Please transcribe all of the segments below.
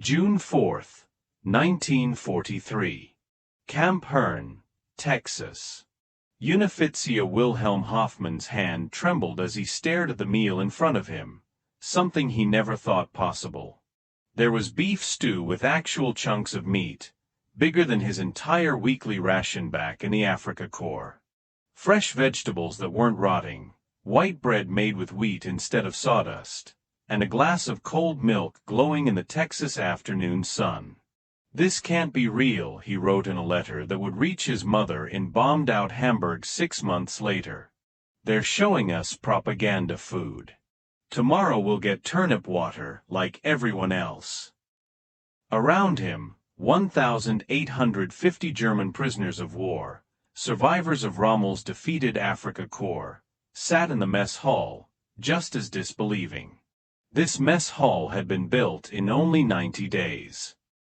June 4, 1943. Camp Hearne, Texas. Uniffizier Wilhelm Hoffman's hand trembled as he stared at the meal in front of him, something he never thought possible. There was beef stew with actual chunks of meat, bigger than his entire weekly ration back in the Afrika Korps. Fresh vegetables that weren't rotting, white bread made with wheat instead of sawdust, and a glass of cold milk glowing in the Texas afternoon sun. "This can't be real," he wrote in a letter that would reach his mother in bombed-out Hamburg 6 months later. "They're showing us propaganda food. Tomorrow we'll get turnip water like everyone else." Around him, 1,850 German prisoners of war, survivors of Rommel's defeated Afrika Korps, sat in the mess hall, just as disbelieving. This mess hall had been built in only 90 days.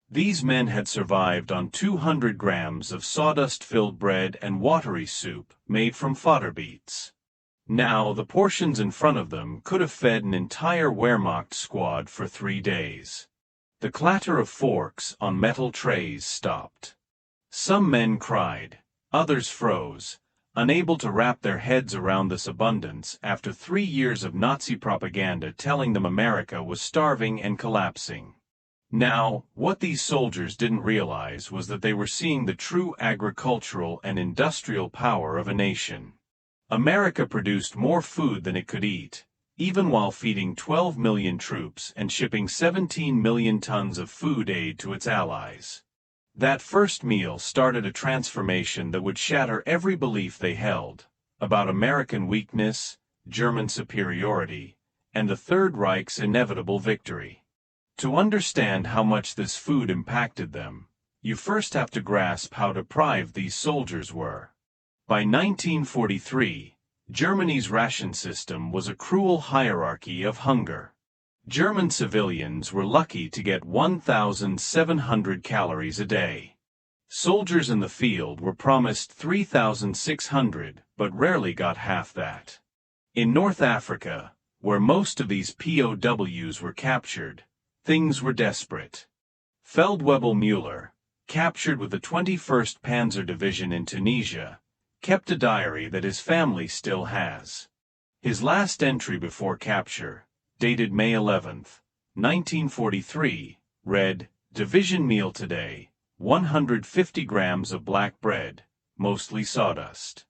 These men had survived on 200 grams of sawdust-filled bread and watery soup made from fodder beets. Now the portions in front of them could have fed an entire Wehrmacht squad for 3 days. The clatter of forks on metal trays stopped. Some men cried, others froze, unable to wrap their heads around this abundance after 3 years of Nazi propaganda telling them America was starving and collapsing. Now, what these soldiers didn't realize was that they were seeing the true agricultural and industrial power of a nation. America produced more food than it could eat, even while feeding 12 million troops and shipping 17 million tons of food aid to its allies. That first meal started a transformation that would shatter every belief they held about American weakness, German superiority, and the Third Reich's inevitable victory. To understand how much this food impacted them, you first have to grasp how deprived these soldiers were. By 1943, Germany's ration system was a cruel hierarchy of hunger. German civilians were lucky to get 1,700 calories a day. Soldiers in the field were promised 3,600, but rarely got half that. In North Africa, where most of these POWs were captured, things were desperate. Feldwebel Müller, captured with the 21st Panzer Division in Tunisia, kept a diary that his family still has. His last entry before capture, dated May 11, 1943, read, "Division meal today, 150 grams of black bread, mostly sawdust."